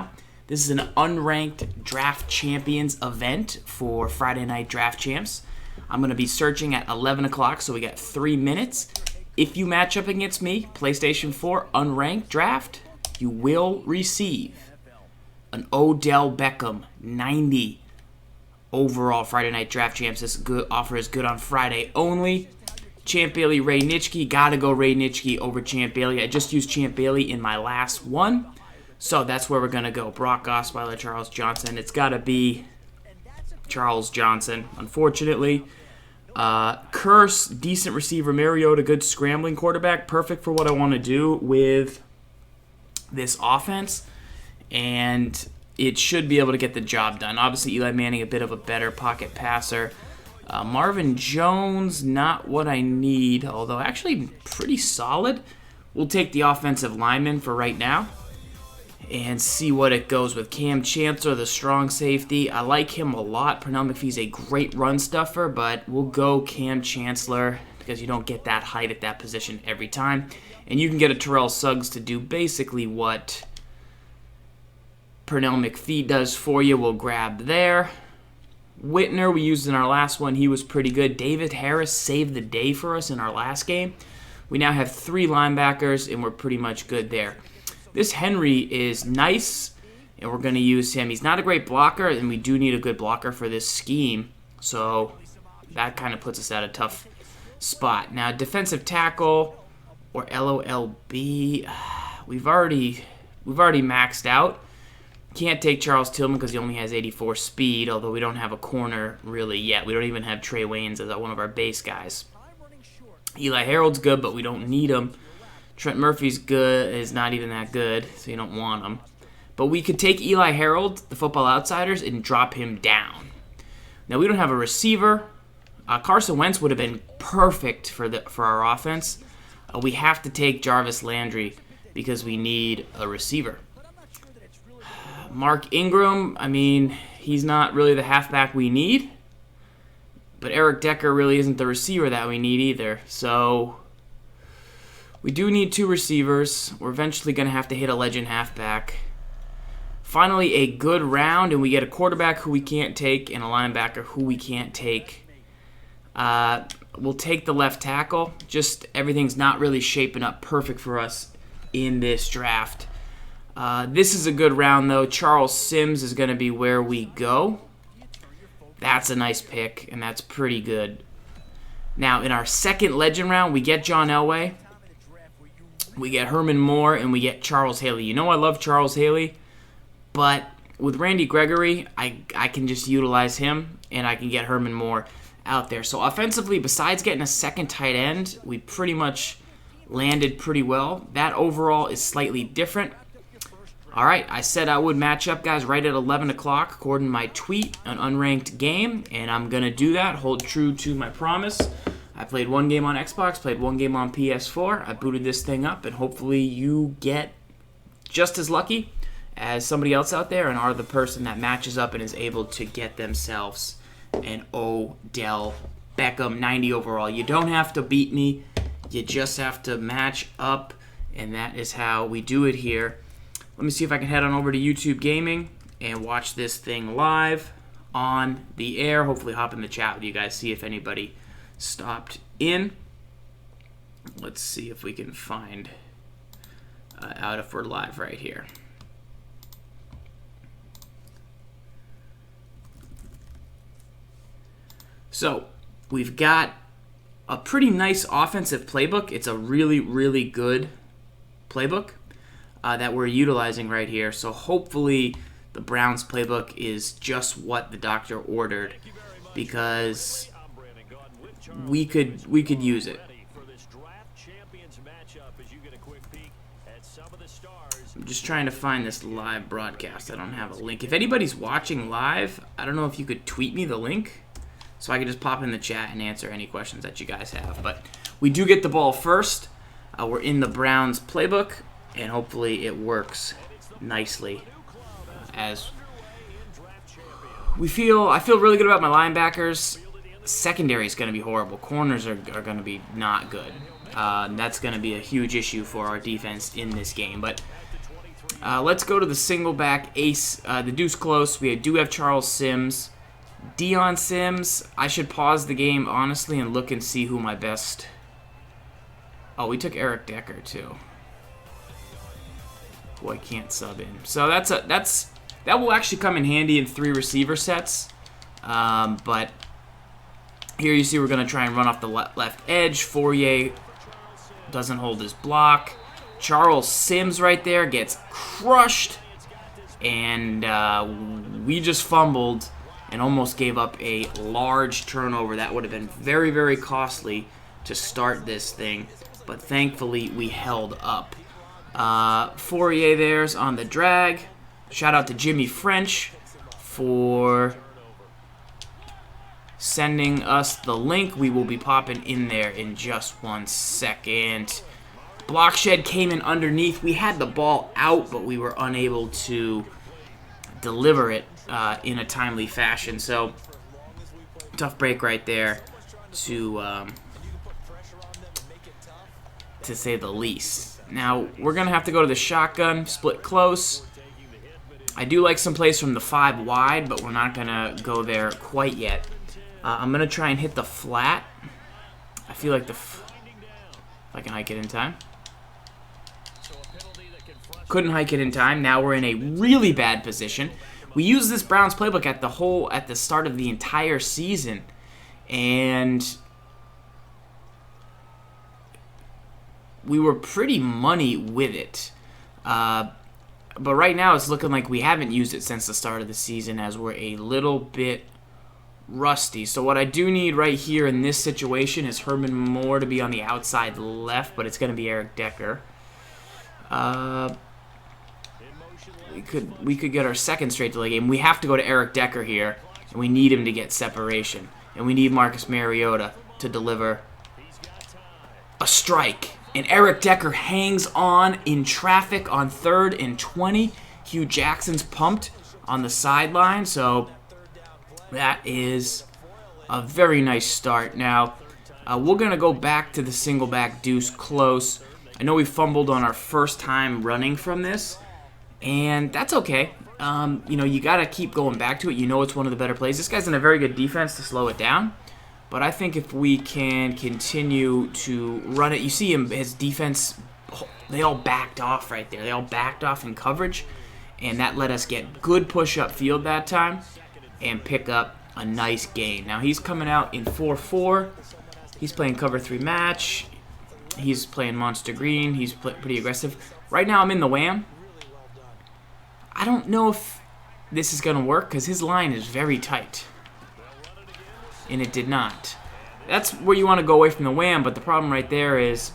now. This is an unranked Draft Champions event for Friday Night Draft Champs. I'm going to be searching at 11 o'clock, so we got 3 minutes. If you match up against me, PlayStation 4 unranked draft, you will receive an Odell Beckham 90 overall Friday Night Draft Champs. This offer is good on Friday only. Champ Bailey, Ray Nitschke. Gotta go Ray Nitschke over Champ Bailey. I just used Champ Bailey in my last one. So that's where we're going to go. Brock Osweiler, Charles Johnson. It's got to be Charles Johnson, unfortunately. Curse, decent receiver. Mariota, good scrambling quarterback. Perfect for what I want to do with this offense. And it should be able to get the job done. Obviously, Eli Manning, a bit of a better pocket passer. Marvin Jones, not what I need, although actually pretty solid. We'll take the offensive lineman for right now and see what it goes with. Cam Chancellor, the strong safety. I like him a lot. Pernell McPhee's a great run stuffer, but we'll go Cam Chancellor because you don't get that height at that position every time. And you can get a Terrell Suggs to do basically what Pernell McPhee does for you. We'll grab there. Whitner, we used in our last one. He was pretty good. David Harris saved the day for us in our last game. We now have 3 linebackers, and we're pretty much good there. This Henry is nice, and we're going to use him. He's not a great blocker, and we do need a good blocker for this scheme. So that kind of puts us at a tough spot. Now, defensive tackle or LOLB, we've already maxed out. Can't take Charles Tillman because he only has 84 speed, although we don't have a corner really yet. We don't even have Trey Waynes as one of our base guys. Eli Harold's good, but we don't need him. Trent Murphy's good, is not even that good, so you don't want him. But we could take Eli Harold, the Football Outsiders, and drop him down. Now, we don't have a receiver. Carson Wentz would have been perfect for our offense. We have to take Jarvis Landry because we need a receiver. Mark Ingram, I mean, he's not really the halfback we need. But Eric Decker really isn't the receiver that we need either. So we do need 2 receivers. We're eventually going to have to hit a legend halfback. Finally, a good round, and we get a quarterback who we can't take and a linebacker who we can't take. We'll take the left tackle. Just everything's not really shaping up perfect for us in this draft. This is a good round, though. Charles Sims is going to be where we go. That's a nice pick, and that's pretty good. Now, in our second legend round, we get John Elway. We get Herman Moore, and we get Charles Haley. You know I love Charles Haley, but with Randy Gregory, I can just utilize him, and I can get Herman Moore out there. So offensively, besides getting a second tight end, we pretty much landed pretty well. That overall is slightly different. All right, I said I would match up, guys, right at 11 o'clock, according to my tweet, an unranked game, and I'm going to do that, hold true to my promise. I played 1 game on Xbox, played 1 game on PS4. I booted this thing up, and hopefully you get just as lucky as somebody else out there and are the person that matches up and is able to get themselves an Odell Beckham 90 overall. You don't have to beat me. You just have to match up, and that is how we do it here. Let me see if I can head on over to YouTube Gaming and watch this thing live on the air. Hopefully hop in the chat with you guys, see if anybody stopped in. Let's see if we can find out if we're live right here. So we've got a pretty nice offensive playbook. It's a really, really good playbook that we're utilizing right here. So hopefully the Browns playbook is just what the doctor ordered, because we could use it. I'm just trying to find this live broadcast. I don't have a link. If anybody's watching live, I don't know if you could tweet me the link so I could just pop in the chat and answer any questions that you guys have. But we do get the ball first. We're in the Browns playbook, and hopefully it works nicely. As I feel really good about my linebackers. Secondary is going to be horrible. Corners are going to be not good. That's going to be a huge issue for our defense in this game. But Let's go to the single back ace, the deuce close. We do have Charles Sims. Dion Sims. I should pause the game, honestly, and look and see who my best... Oh, we took Eric Decker, too. Who I can't sub in. So that will actually come in handy in 3 receiver sets. But here you see we're going to try and run off the left edge. Fourier doesn't hold his block. Charles Sims right there gets crushed. And we just fumbled and almost gave up a large turnover. That would have been very, very costly to start this thing. But thankfully, we held up. Fourier there's on the drag. Shout out to Jimmy French for sending us the link. We will be popping in there in just 1 second. Blockshed came in underneath. We had the ball out, but we were unable to deliver it in a timely fashion. So, tough break right there to say the least. Now, we're going to have to go to the shotgun, split close. I do like some plays from the 5 wide, but we're not going to go there quite yet. I'm going to try and hit the flat. I feel like if I can hike it in time. Couldn't hike it in time. Now we're in a really bad position. We used this Browns playbook at the start of the entire season, and we were pretty money with it. But right now it's looking like we haven't used it since the start of the season, as we're a little bit rusty. So what I do need right here in this situation is Herman Moore to be on the outside left, but it's going to be Eric Decker. We could get our second straight delay game. We have to go to Eric Decker here, and we need him to get separation. And we need Marcus Mariota to deliver a strike. And Eric Decker hangs on in traffic on 3rd and 20. Hugh Jackson's pumped on the sideline, so that is a very nice start. Now, we're going to go back to the single back deuce close. I know we fumbled on our first time running from this, and that's okay. You got to keep going back to it. You know it's one of the better plays. This guy's in a very good defense to slow it down. But I think if we can continue to run it, you see him, his defense, they all backed off right there. They all backed off in coverage, and that let us get good push up field that time and pick up a nice gain. Now he's coming out in 4-4. He's playing cover 3 match. He's playing monster green. He's pretty aggressive. Right now I'm in the wham. I don't know if this is going to work because his line is very tight. And it did not. That's where you want to go away from the wham, but the problem right there is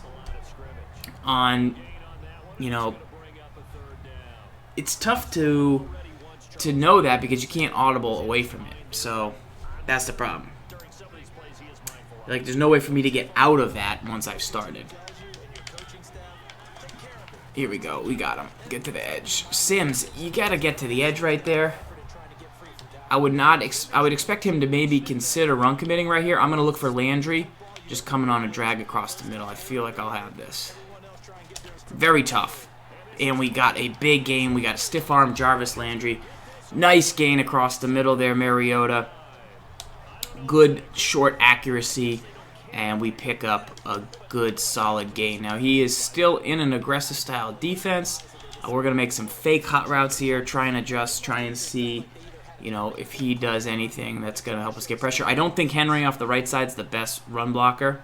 it's tough to know that because you can't audible away from it. So that's the problem. Like, there's no way for me to get out of that once I've started. Here we go. We got him. Get to the edge. Sims, you got to get to the edge right there. I would expect him to maybe consider run committing right here. I'm going to look for Landry just coming on a drag across the middle. I feel like I'll have this. Very tough. And we got a big gain. We got a stiff arm Jarvis Landry. Nice gain across the middle there, Mariota. Good short accuracy. And we pick up a good solid gain. Now he is still in an aggressive style defense. We're going to make some fake hot routes here. Try and adjust. Try and see... if he does anything that's going to help us get pressure. I don't think Henry off the right side is the best run blocker.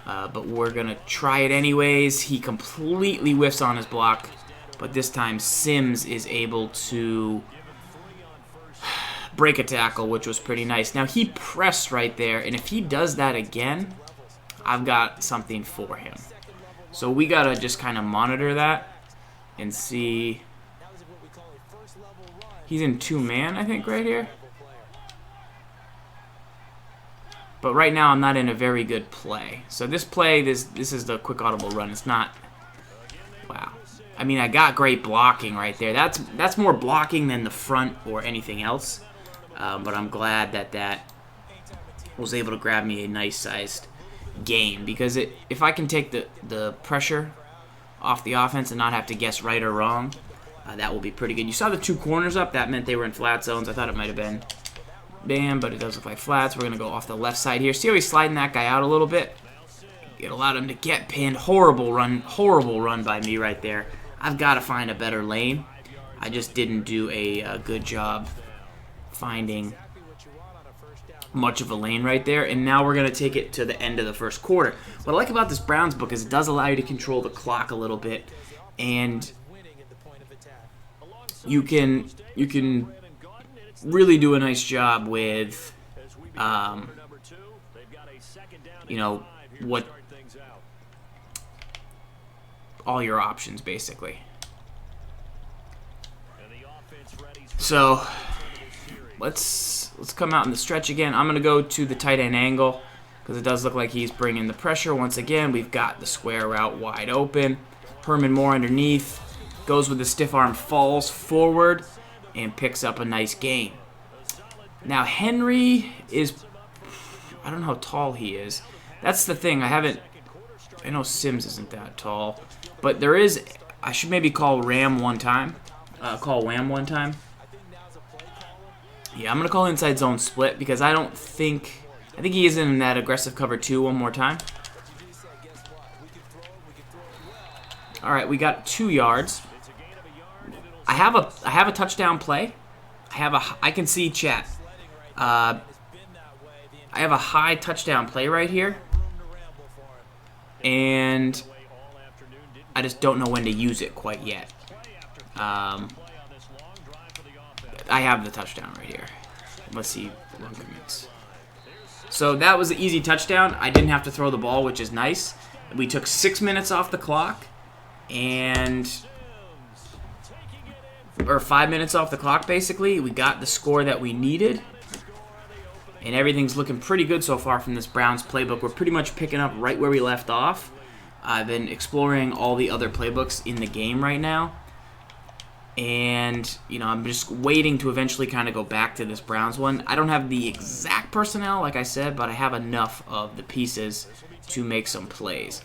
But we're going to try it anyways. He completely whiffs on his block. But this time Sims is able to break a tackle, which was pretty nice. Now he pressed right there. And if he does that again, I've got something for him. So we got to just kind of monitor that and see... He's in 2-man, I think, right here. But right now, I'm not in a very good play. So this play, this is the quick audible run. It's not... Wow. I mean, I got great blocking right there. That's more blocking than the front or anything else. But I'm glad that was able to grab me a nice-sized gain. Because if I can take the pressure off the offense and not have to guess right or wrong, That will be pretty good. You saw the 2 corners up. That meant they were in flat zones. I thought it might have been bam, but it does look like flats. We're going to go off the left side here. See how he's sliding that guy out a little bit? It allowed him to get pinned. Horrible run by me right there. I've got to find a better lane. I just didn't do a good job finding much of a lane right there. And now we're going to take it to the end of the first quarter. What I like about this Browns book is it does allow you to control the clock a little bit. And you can really do a nice job with, you know, what all your options basically. So let's come out in the stretch again. I'm gonna go to the tight end angle because it does look like he's bringing the pressure once again. We've got the square route wide open. Herman Moore underneath goes with the stiff arm, falls forward, and picks up a nice gain. Now Henry is, I don't know how tall he is. That's the thing. I know Sims isn't that tall, but there is. I should maybe call Ram one time. Call Wham one time. Yeah, I'm gonna call inside zone split because I think he is in that aggressive cover 2 one more time. All right, we got 2 yards. I have a touchdown play. I can see chat. I have a high touchdown play right here, and I just don't know when to use it quite yet. I have the touchdown right here. Let's see run commits. So that was an easy touchdown. I didn't have to throw the ball, which is nice. We took 6 minutes off the clock, or 5 minutes off the clock, basically. We got the score that we needed, and everything's looking pretty good so far from this Browns playbook. We're pretty much picking up right where we left off. I've been exploring all the other playbooks in the game right now, and you know, I'm just waiting to eventually kind of go back to this Browns one. I don't have the exact personnel, like I said, but I have enough of the pieces to make some plays.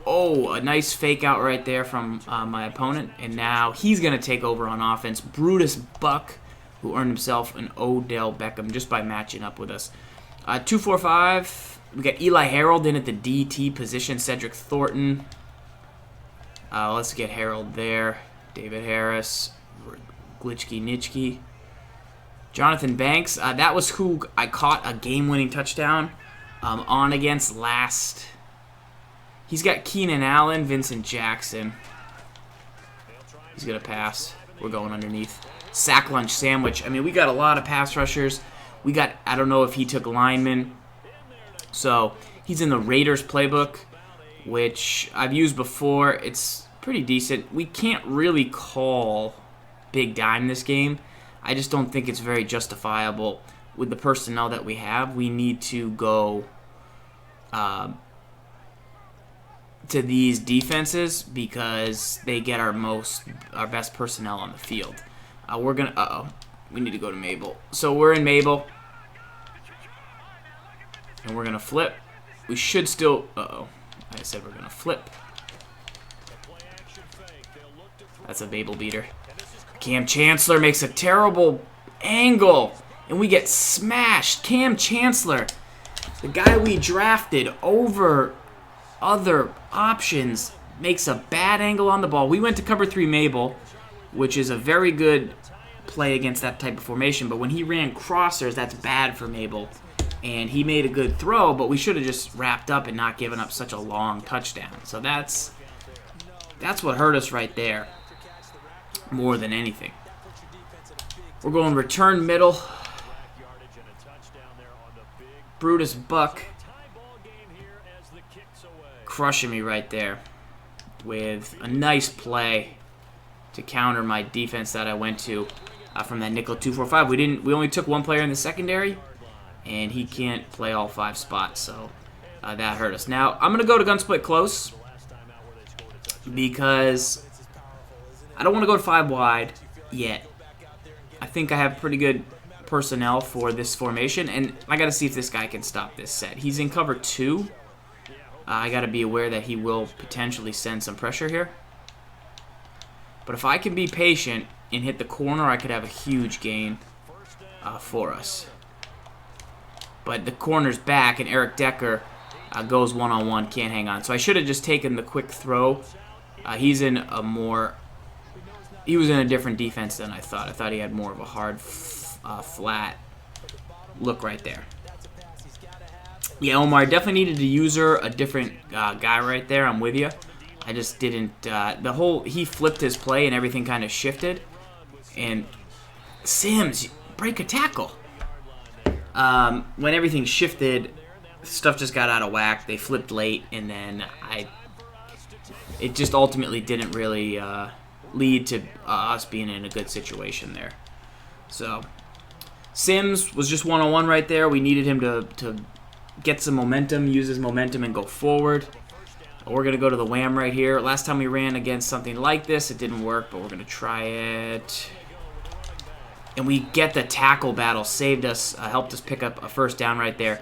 Oh, a nice fake out right there from my opponent, and now he's going to take over on offense. Brutus Buck, who earned himself an Odell Beckham just by matching up with us. 2-4-5. We got Eli Harold in at the DT position. Cedric Thornton. Let's get Harold there. David Harris. Glitchky Nitchky. Jonathan Banks. That was who I caught a game-winning touchdown on against last. He's got Keenan Allen, Vincent Jackson. He's going to pass. We're going underneath. Sack lunch sandwich. I mean, we got a lot of pass rushers. We got, I don't know if he took linemen. So he's in the Raiders playbook, which I've used before. It's pretty decent. We can't really call big dime this game. I just don't think it's very justifiable with the personnel that we have. We need to go to these defenses because they get our best personnel on the field. We need to go to Mabel. So we're in Mabel, and we're gonna flip. We should still. I said we're gonna flip. That's a Mabel beater. Cam Chancellor makes a terrible angle, and we get smashed. Cam Chancellor, the guy we drafted over other options, makes a bad angle on the ball. We went to cover 3 Mabel, which is a very good play against that type of formation, but when he ran crossers, that's bad for Mabel. And he made a good throw, but we should have just wrapped up and not given up such a long touchdown. So that's what hurt us right there more than anything. We're going return middle. Brutus Buck crushing me right there with a nice play to counter my defense that I went to from that nickel 2-4-5. We only took one player in the secondary, and he can't play all 5 spots, so that hurt us. Now I'm gonna go to gun split close because I don't want to go to 5 wide yet. I think I have pretty good personnel for this formation, and I got to see if this guy can stop this set. He's in cover 2. I got to be aware that he will potentially send some pressure here. But if I can be patient and hit the corner, I could have a huge gain for us. But the corner's back, and Eric Decker goes one-on-one, can't hang on. So I should have just taken the quick throw. He was in a different defense than I thought. I thought he had more of a hard, flat look right there. Yeah, Omar, definitely needed to use a different guy right there. I'm with you. I just didn't. He flipped his play and everything kind of shifted. And Sims, break a tackle. When everything shifted, stuff just got out of whack. They flipped late, and then it just ultimately didn't really lead to us being in a good situation there. So Sims was just one-on-one right there. We needed him to get some momentum, use his momentum, and go forward. We're going to go to the wham right here. Last time we ran against something like this, it didn't work, but we're going to try it. And we get the tackle battle. Saved us, helped us pick up a first down right there.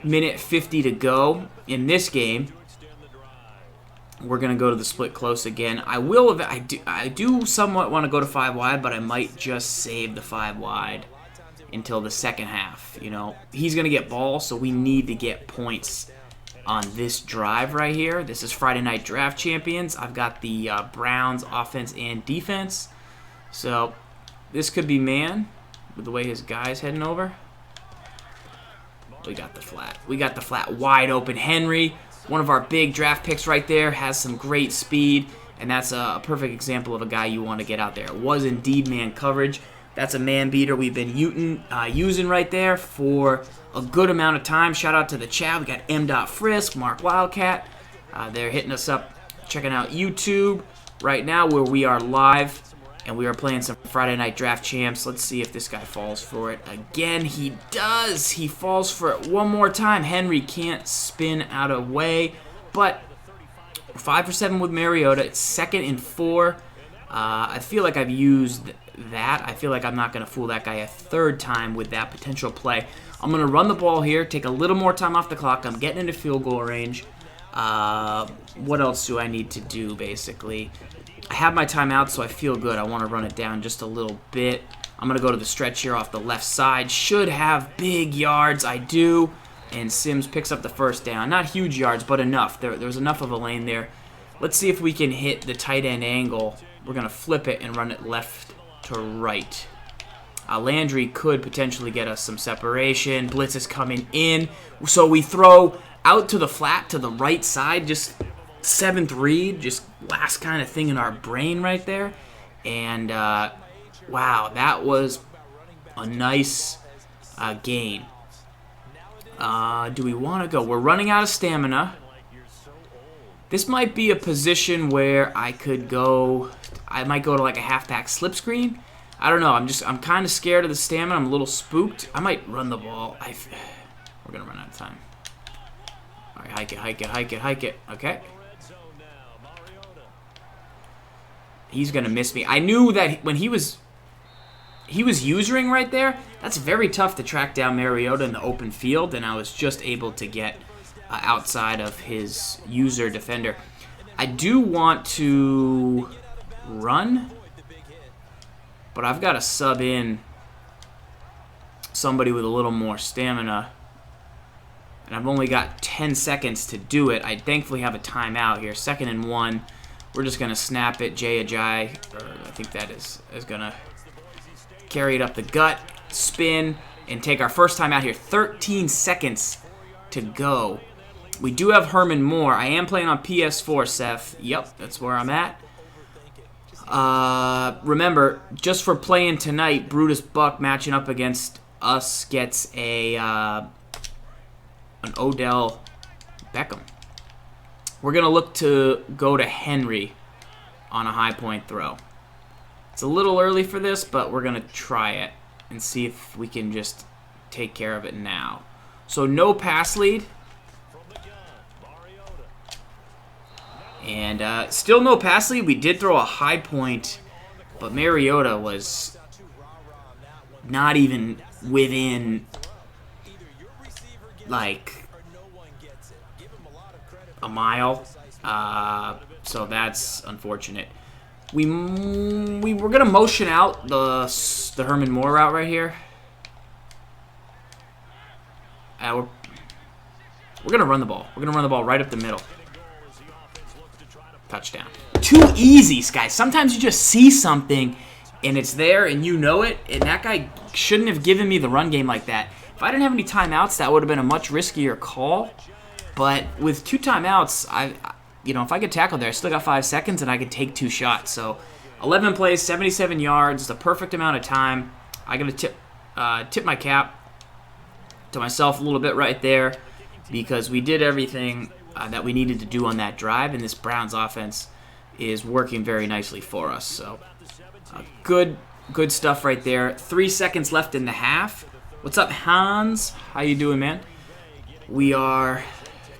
Minute 50 to go in this game. We're going to go to the split close again. I do somewhat want to go to 5 wide, but I might just save the 5 wide until the second half. You know, he's going to get ball, so we need to get points on this drive right here. This is Friday Night Draft Champions. I've got the Browns offense and defense. So this could be man with the way his guy's heading over. We got the flat. We got the flat wide open. Henry, one of our big draft picks right there, has some great speed, and that's a perfect example of a guy you want to get out there. It was indeed man coverage. That's a man beater we've been using right there for a good amount of time. Shout out to the chat. We got M. Frisk, Mark Wildcat. They're hitting us up, checking out YouTube right now where we are live, and we are playing some Friday Night Draft Champs. Let's see if this guy falls for it again. He does. He falls for it one more time. Henry can't spin out of way, but 5 for 7 with Mariota. It's 2nd and 4. I feel like I've used that. I feel like I'm not going to fool that guy a third time with that potential play. I'm going to run the ball here, take a little more time off the clock. I'm getting into field goal range. What else do I need to do, basically? I have my timeout, so I feel good. I want to run it down just a little bit. I'm going to go to the stretch here off the left side. Should have big yards. I do. And Sims picks up the first down. Not huge yards, but enough. There's enough of a lane there. Let's see if we can hit the tight end angle. We're going to flip it and run it left to right. Landry could potentially get us some separation. Blitz is coming in. So we throw out to the flat to the right side. Just 7th read. Just last kind of thing in our brain right there. And, wow, that was a nice gain. Do we want to go? We're running out of stamina. This might be a position where I could go. I might go to like a halfback slip screen. I don't know. I'm kind of scared of the stamina. I'm a little spooked. I might run the ball. We're gonna run out of time. All right, hike it. Okay. He's gonna miss me. I knew that when he was usering right there. That's very tough to track down Mariota in the open field, and I was just able to get outside of his user defender. I do want to run, but I've got to sub in somebody with a little more stamina, and I've only got 10 seconds to do it. I thankfully have a timeout here. 2nd and 1. We're just going to snap it. Jay Ajayi, I think that is going to carry it up the gut, spin, and take our first time out here. 13 seconds to go. We do have Herman Moore. I am playing on PS4, Seth. Yep, that's where I'm at. Remember, just for playing tonight, Brutus Buck matching up against us gets an Odell Beckham. We're going to look to go to Henry on a high point throw. It's a little early for this, but we're going to try it and see if we can just take care of it now. So no pass lead. And still no pass lead. We did throw a high point, but Mariota was not even within, like, a mile. So that's unfortunate. We're gonna motion out the Herman Moore route right here. We're gonna run the ball. We're gonna run the ball right up the middle. Touchdown. Too easy, guys. Sometimes you just see something and it's there and you know it, and that guy shouldn't have given me the run game like that. If I didn't have any timeouts, that would have been a much riskier call. But with 2 timeouts, if I get tackled there, I still got 5 seconds and I could take 2 shots. So 11 plays, 77 yards, the perfect amount of time. I gotta tip my cap to myself a little bit right there, because we did everything that we needed to do on that drive, and this Browns offense is working very nicely for us. So good stuff right there. 3 seconds left in the half. What's up, Hans? How you doing, man? We are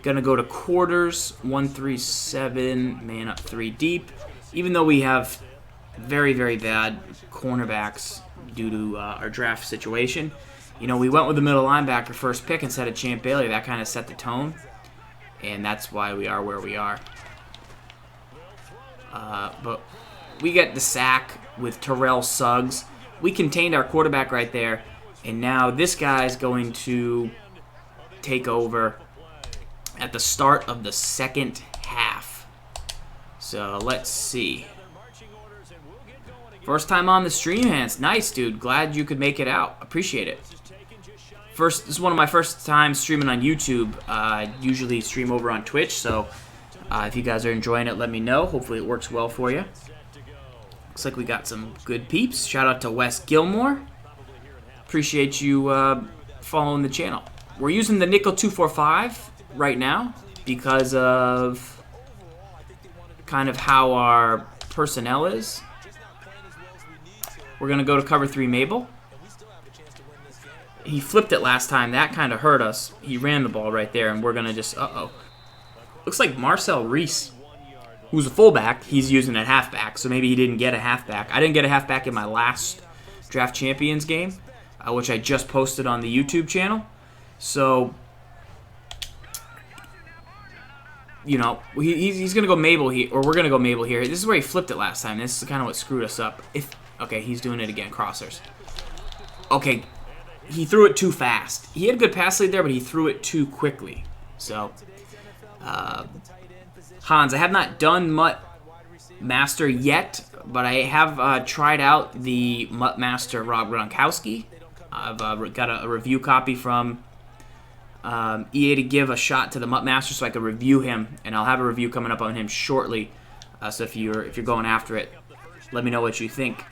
gonna go to quarters. 1-3-7, man up 3 deep. Even though we have very, very bad cornerbacks due to our draft situation, we went with the middle linebacker first pick instead of Champ Bailey. That kind of set the tone, and that's why we are where we are. But we get the sack with Terrell Suggs. We contained our quarterback right there, and now this guy's going to take over at the start of the second half. So let's see. First time on the stream, Hans. Nice, dude. Glad you could make it out. Appreciate it. This is one of my first times streaming on YouTube. I usually stream over on Twitch, so if you guys are enjoying it, let me know. Hopefully it works well for you. Looks like we got some good peeps. Shout out to Wes Gilmore. Appreciate you following the channel. We're using the nickel 245 right now because of kind of how our personnel is. We're going to go to cover 3 Mabel. He flipped it last time. That kind of hurt us. He ran the ball right there, and we're going to just... Looks like Marcel Reese, who's a fullback, he's using a halfback, so maybe he didn't get a halfback. I didn't get a halfback in my last Draft Champions game, which I just posted on the YouTube channel. So, he's going to go Mabel here, or we're going to go Mabel here. This is where he flipped it last time. This is kind of what screwed us up. Okay, he's doing it again, crossers. Okay, he threw it too fast. He had a good pass lead there, but he threw it too quickly. So, Hans, I have not done Mutt Master yet, but I have tried out the Mutt Master Rob Gronkowski. I've got a review copy from EA to give a shot to the Mutt Master so I can review him, and I'll have a review coming up on him shortly. So if you're going after it, let me know what you think.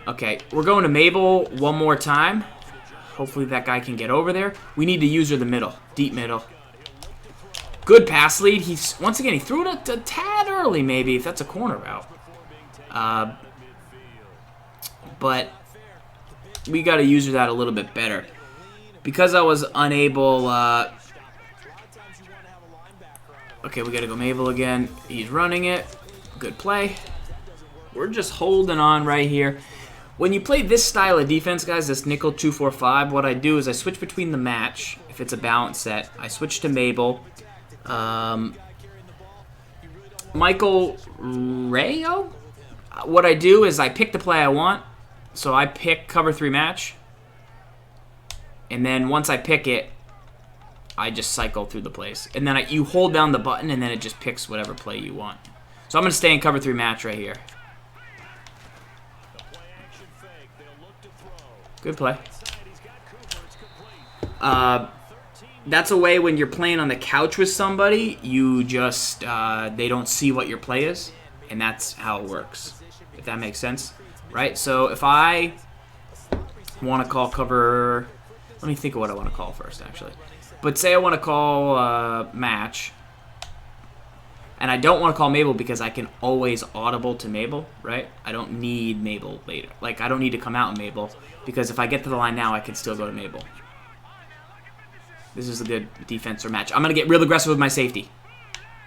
Okay, we're going to Mabel one more time. Hopefully that guy can get over there. We need to use her the middle, deep middle. Good pass lead. Once again, he threw it a tad early, maybe, if that's a corner route. But we got to use that a little bit better. Because I was unable... okay, we got to go Mabel again. He's running it. Good play. We're just holding on right here. When you play this style of defense, guys, this nickel 245, what I do is I switch between the match. If it's a balance set, I switch to Mabel. Michael Rayo? What I do is I pick the play I want. So I pick cover 3 match. And then once I pick it, I just cycle through the plays. And then you hold down the button, and then it just picks whatever play you want. So I'm going to stay in cover 3 match right here. Good play. That's a way when you're playing on the couch with somebody, you just, they don't see what your play is, and that's how it works, if that makes sense, right? So if I want to call cover, let me think of what I want to call first, actually. But say I want to call match, and I don't want to call Mabel because I can always audible to Mabel, right? I don't need Mabel later. Like, I don't need to come out in Mabel, because if I get to the line now, I can still go to Mabel. This is a good defense or match. I'm going to get real aggressive with my safety.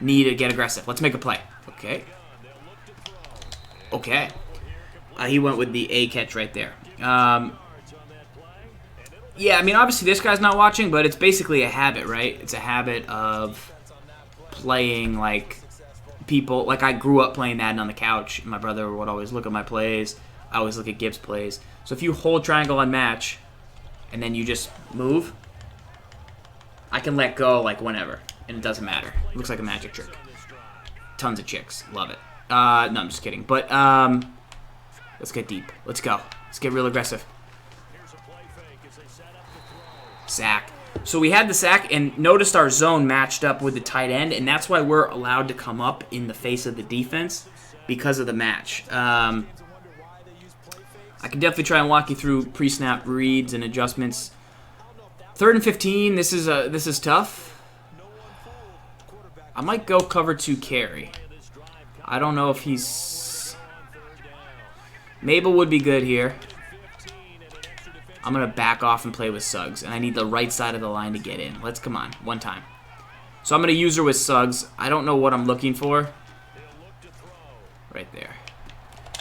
Need to get aggressive. Let's make a play. Okay. Okay. He went with the A catch right there. Yeah, I mean, obviously this guy's not watching, but it's basically a habit, right? It's a habit of playing, like, people, like I grew up playing Madden on the couch. My brother would always look at my plays. I always look at Gibbs' plays. So if you hold triangle on match, and then you just move, I can let go like whenever, and it doesn't matter. It looks like a magic trick. Tons of chicks. Love it. No, I'm just kidding. But let's get deep. Let's go. Let's get real aggressive. Sack. So we had the sack and noticed our zone matched up with the tight end, and that's why we're allowed to come up in the face of the defense because of the match. I can definitely try and walk you through pre-snap reads and adjustments. 3rd and 15. This is tough. I might go cover 2 carry. I don't know if he's... Mabel would be good here. I'm going to back off and play with Suggs, and I need the right side of the line to get in. Let's, come on, one time. So I'm going to use her with Suggs. I don't know what I'm looking for. Right there.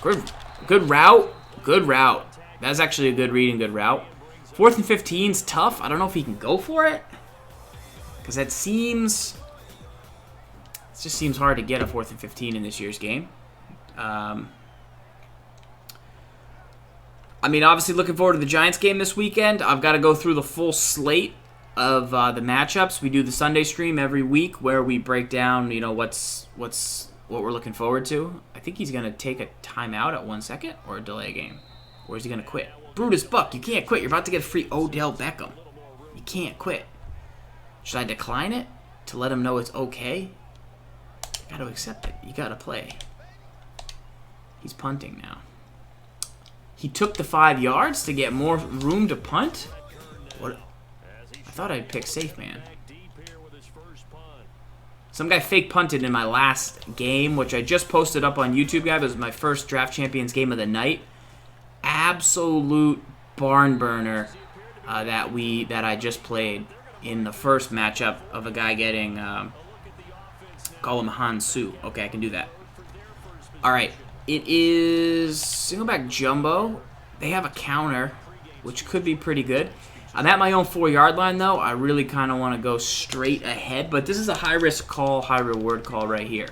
Good route. Good route. That's actually a good read and good route. 4th and 15's tough. I don't know if he can go for it. Because that seems... It just seems hard to get a 4th and 15 in this year's game. I mean, obviously looking forward to the Giants game this weekend. I've got to go through the full slate of the matchups. We do the Sunday stream every week where we break down, you know, what we're looking forward to. I think he's going to take a timeout at 1 second or delay a game. Or is he going to quit? Brutus Buck, you can't quit. You're about to get a free Odell Beckham. You can't quit. Should I decline it to let him know it's okay? You got to accept it. You got to play. He's punting now. He took the 5 yards to get more room to punt? What? I thought I'd pick safe, man. Some guy fake punted in my last game, which I just posted up on YouTube, guys. It was my first Draft Champions game of the night. Absolute barn burner that I just played in the first matchup of a guy getting, call him Hansu. Okay, I can do that. All right. It is single back jumbo. They have a counter, which could be pretty good. I'm at my own 4-yard line, though. I really kind of want to go straight ahead, but this is a high-risk call, high-reward call right here.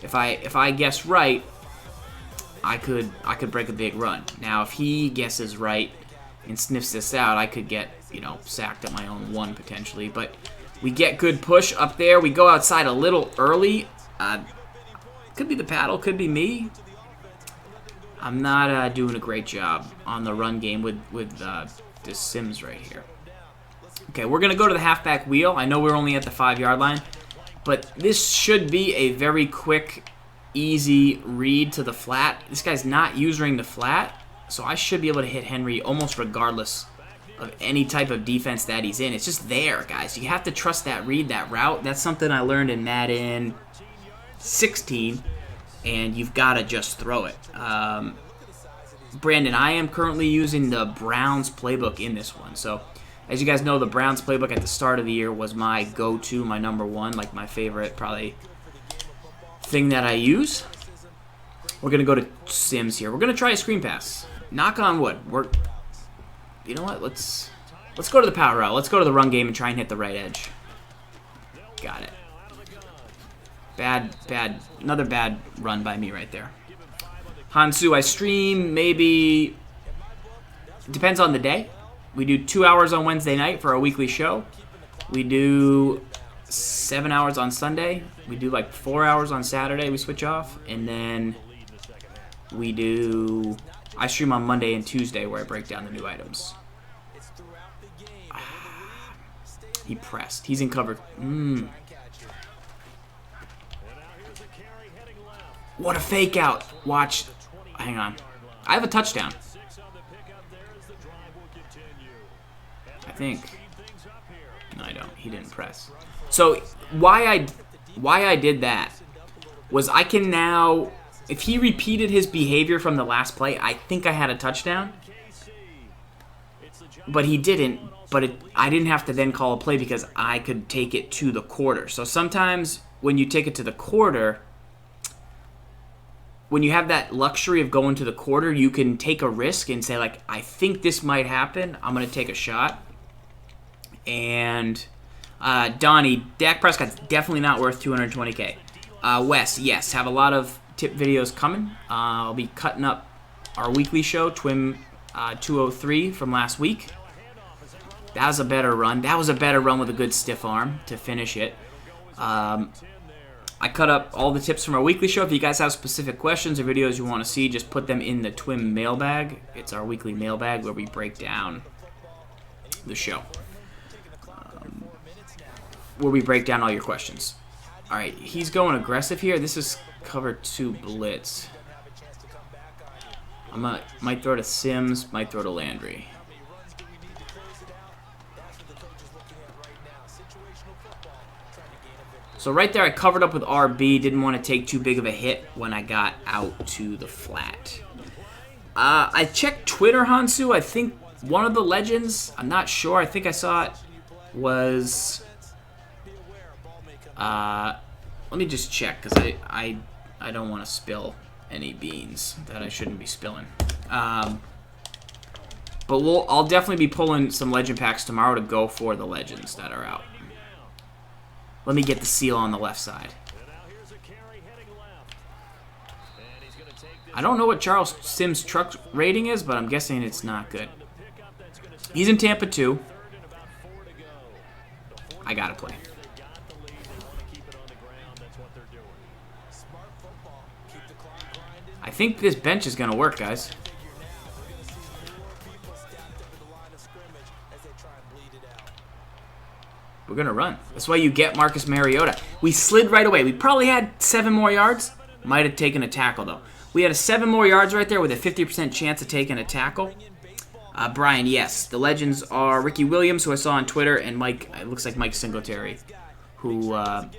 If I guess right, I could break a big run. Now, if he guesses right and sniffs this out, I could get, you know, sacked at my own 1 potentially. But we get good push up there. We go outside a little early. Could be the paddle, could be me. I'm not doing a great job on the run game with this Sims right here. Okay, we're going to go to the halfback wheel. I know we're only at the 5-yard line, but this should be a very quick, easy read to the flat. This guy's not using the flat, so I should be able to hit Henry almost regardless of any type of defense that he's in. It's just there, guys. You have to trust that read, that route. That's something I learned in Madden 16. And you've got to just throw it. Brandon, I am currently using the Browns playbook in this one. So, as you guys know, the Browns playbook at the start of the year was my go-to, my number 1, like my favorite probably thing that I use. We're going to go to Sims here. We're going to try a screen pass. Knock on wood. You know what? Let's go to the power route. Let's go to the run game and try and hit the right edge. Got it. Another bad run by me right there. Hansu, I stream maybe, depends on the day. We do 2 hours on Wednesday night for our weekly show. We do 7 hours on Sunday. We do like 4 hours on Saturday. We switch off. And then I stream on Monday and Tuesday where I break down the new items. He pressed. He's in cover. What a fake out. Watch. Hang on. I have a touchdown. I think. No, I don't. He didn't press. So why I did that was I can now, if he repeated his behavior from the last play, I think I had a touchdown. But he didn't. But I didn't have to then call a play because I could take it to the quarter. So sometimes when you take it to the quarter, when you have that luxury of going to the quarter, you can take a risk and say, like, I think this might happen. I'm going to take a shot. And Donnie, Dak Prescott's definitely not worth $220K. Wes, yes, have a lot of tip videos coming. I'll be cutting up our weekly show, Twim 203 from last week. That was a better run. That was a better run with a good stiff arm to finish it. I cut up all the tips from our weekly show. If you guys have specific questions or videos you want to see, just put them in the Twim mailbag. It's our weekly mailbag where we break down the show. Where we break down all your questions. All right, he's going aggressive here. This is cover 2 blitz. Might throw to Sims, might throw to Landry. So right there, I covered up with RB. Didn't want to take too big of a hit when I got out to the flat. I checked Twitter, Hansu. I think one of the legends, I'm not sure. I think I saw it was... let me just check, because I don't want to spill any beans that I shouldn't be spilling. But I'll definitely be pulling some legend packs tomorrow to go for the legends that are out. Let me get the seal on the left side. I don't know what Charles Sims' truck rating is, but I'm guessing it's not good. He's in Tampa too. I gotta play. I think this bench is gonna work, guys. We're going to run. That's why you get Marcus Mariota. We slid right away. We probably had 7 more yards. Might have taken a tackle, though. We had 7 more yards right there with a 50% chance of taking a tackle. Brian, yes. The legends are Ricky Williams, who I saw on Twitter, and Mike, it looks like Mike Singletary, who are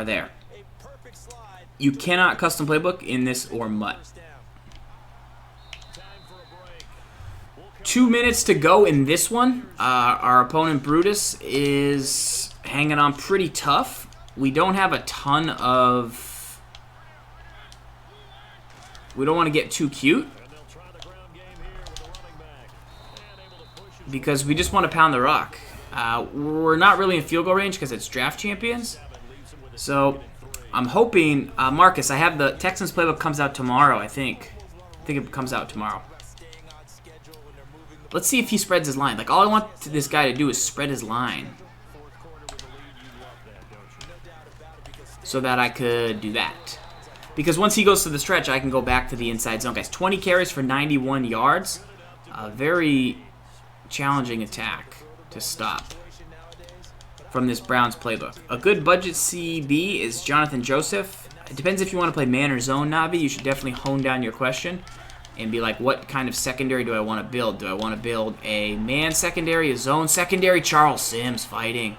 there. You cannot custom playbook in this or MUT. 2 minutes to go in this one. Our opponent, Brutus, is hanging on pretty tough. We don't have a ton of... We don't want to get too cute, because we just want to pound the rock. We're not really in field goal range because it's draft champions. So I'm hoping... Marcus, I have the Texans playbook comes out tomorrow, I think. I think it comes out tomorrow. Let's see if he spreads his line. Like, all I want this guy to do is spread his line, so that I could do that. Because once he goes to the stretch, I can go back to the inside zone. Guys, 20 carries for 91 yards. A very challenging attack to stop from this Browns playbook. A good budget CB is Jonathan Joseph. It depends if you want to play man or zone, Navi. You should definitely hone down your question and be like, what kind of secondary do I want to build? Do I want to build a man secondary, a zone secondary? Charles Sims fighting.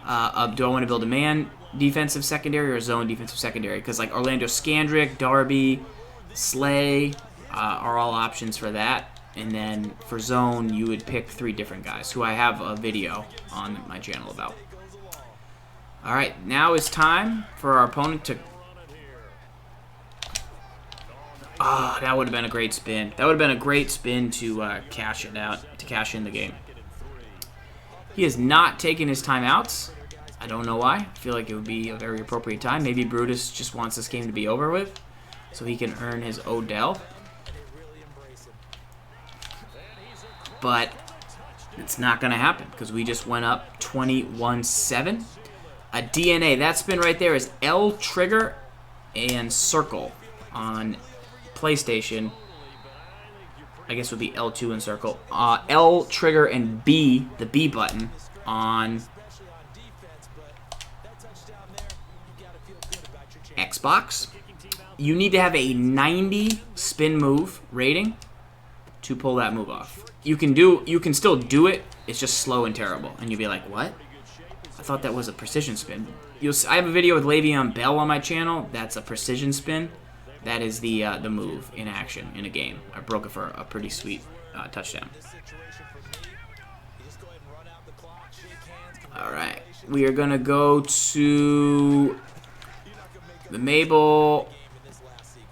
Do I want to build a man defensive secondary or a zone defensive secondary? Because like Orlando Scandrick, Darby, Slay are all options for that. And then for zone, you would pick 3 different guys, who I have a video on my channel about. All right, now it's time for our opponent to... Oh, that would have been a great spin. That would have been a great spin to cash it out, to cash in the game. He is not taking his timeouts. I don't know why. I feel like it would be a very appropriate time. Maybe Brutus just wants this game to be over with so he can earn his Odell. But it's not going to happen because we just went up 21-7. A DNA, that spin right there is L, trigger, and circle on PlayStation. I guess would be L2 and circle. L, trigger, and B, the B button, on Xbox. You need to have a 90 spin move rating to pull that move off. You can still do it. It's just slow and terrible. And you'll be like, what? I thought that was a precision spin. I have a video with Le'Veon Bell on my channel. That's a precision spin. That is the move in action in a game. I broke it for a pretty sweet touchdown. All right, we are gonna go to the Mabel.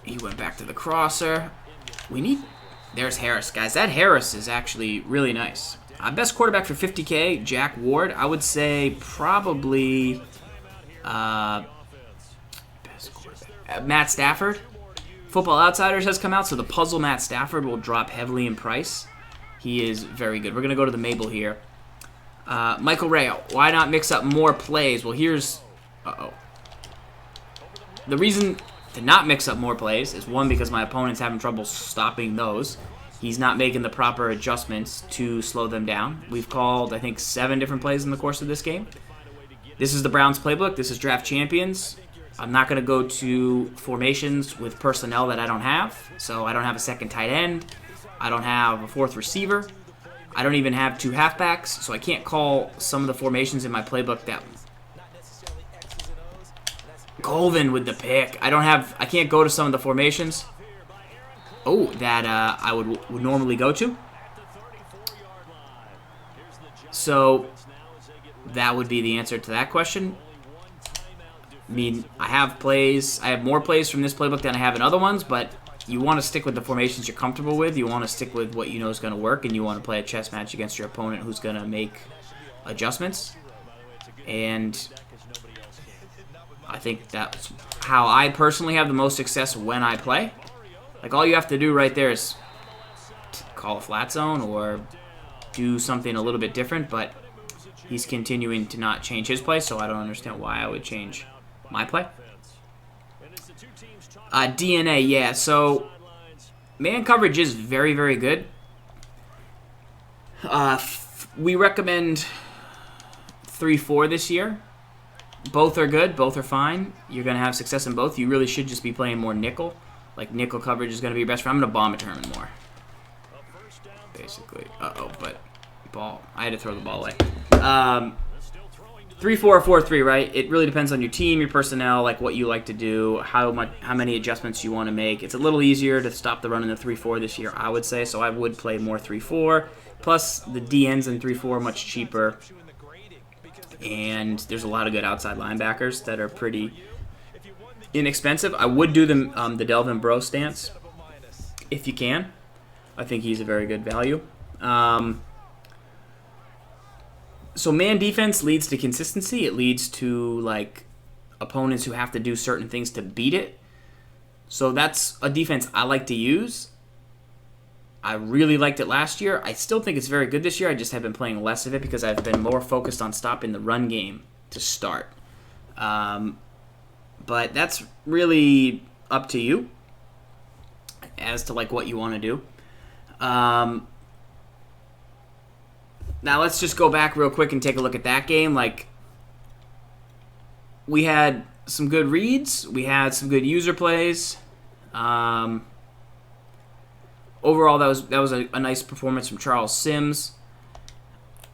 He went back to the crosser. We need. There's Harris, guys. That Harris is actually really nice. Best quarterback for 50K, Jack Ward. I would say probably Matt Stafford. Football Outsiders has come out, so the puzzle Matt Stafford will drop heavily in price. He is very good. We're going to go to the Mabel here. Michael Ray, why not mix up more plays? Well, here's... The reason to not mix up more plays is, one, because my opponent's having trouble stopping those. He's not making the proper adjustments to slow them down. We've called, I think, 7 different plays in the course of this game. This is the Browns playbook. This is Draft Champions. I'm not going to go to formations with personnel that I don't have. So I don't have a second tight end. I don't have a 4th receiver. I don't even have 2 halfbacks. So I can't call some of the formations in my playbook that... Colvin with the pick. I can't go to some of the formations that I would normally go to. So that would be the answer to that question. I mean, I have more plays from this playbook than I have in other ones, but you want to stick with the formations you're comfortable with. You want to stick with what you know is going to work, and you want to play a chess match against your opponent who's going to make adjustments. And I think that's how I personally have the most success when I play. Like, all you have to do right there is call a flat zone or do something a little bit different, but he's continuing to not change his play, so I don't understand why I would change my play. DNA, yeah, so man coverage is very, very good. We recommend 3-4 this year. Both are good. Both are fine. You're going to have success in both. You really should just be playing more nickel. Like, nickel coverage is going to be your best friend. I'm going to bomb a tournament more, basically. But ball. I had to throw the ball away. 3-4 or 4-3, right? It really depends on your team, your personnel, like what you like to do, how many adjustments you want to make. It's a little easier to stop the run in the 3-4 this year, I would say, so I would play more 3-4. Plus, the DNs in 3-4 are much cheaper, and there's a lot of good outside linebackers that are pretty inexpensive. I would do the Delvin Bro stance if you can. I think he's a very good value. So man defense leads to consistency. It leads to, like, opponents who have to do certain things to beat it. So that's a defense I like to use. I really liked it last year. I still think it's very good this year. I just have been playing less of it because I've been more focused on stopping the run game to start. But that's really up to you as to, like, what you want to do. Now let's just go back real quick and take a look at that game. Like, we had some good reads. We had some good user plays. Overall, that was a nice performance from Charles Sims.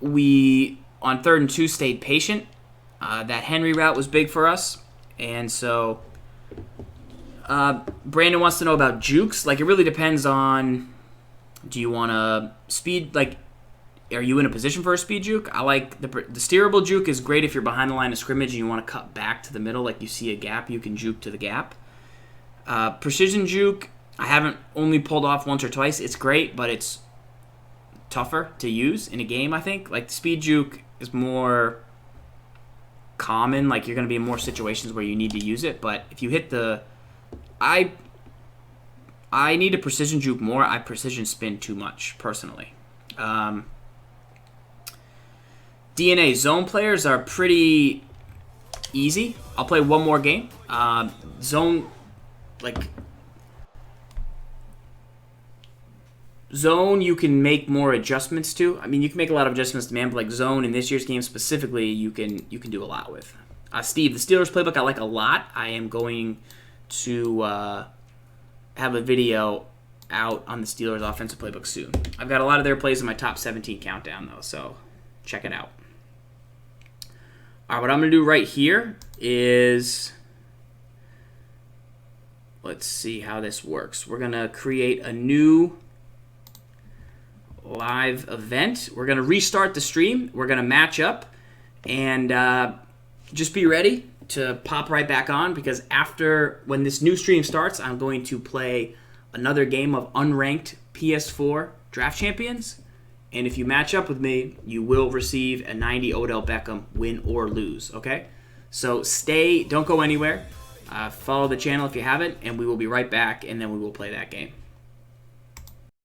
We, on 3rd and 2, stayed patient. That Henry route was big for us. And so Brandon wants to know about jukes. Like, it really depends on, do you want to speed, like, are you in a position for a speed juke? I like the steerable juke is great if you're behind the line of scrimmage and you want to cut back to the middle, like you see a gap, you can juke to the gap. Precision juke, I haven't only pulled off once or twice. It's great, but it's tougher to use in a game, I think. Like, the speed juke is more common. Like, you're going to be in more situations where you need to use it. But if you hit the... I need to precision juke more. I precision spin too much, personally. DNA zone players are pretty easy. I'll play one more game. Zone, you can make more adjustments to. I mean, you can make a lot of adjustments to man, but like zone in this year's game specifically, you can do a lot with. Steve, the Steelers playbook I like a lot. I am going to have a video out on the Steelers offensive playbook soon. I've got a lot of their plays in my top 17 countdown, though, so check it out. All right, what I'm going to do right here is, let's see how this works. We're going to create a new live event. We're going to restart the stream. We're going to match up, and just be ready to pop right back on, because when this new stream starts, I'm going to play another game of unranked PS4 Draft Champions. And if you match up with me, you will receive a 90 Odell Beckham, win or lose, okay? So don't go anywhere. Follow the channel if you haven't, and we will be right back, and then we will play that game.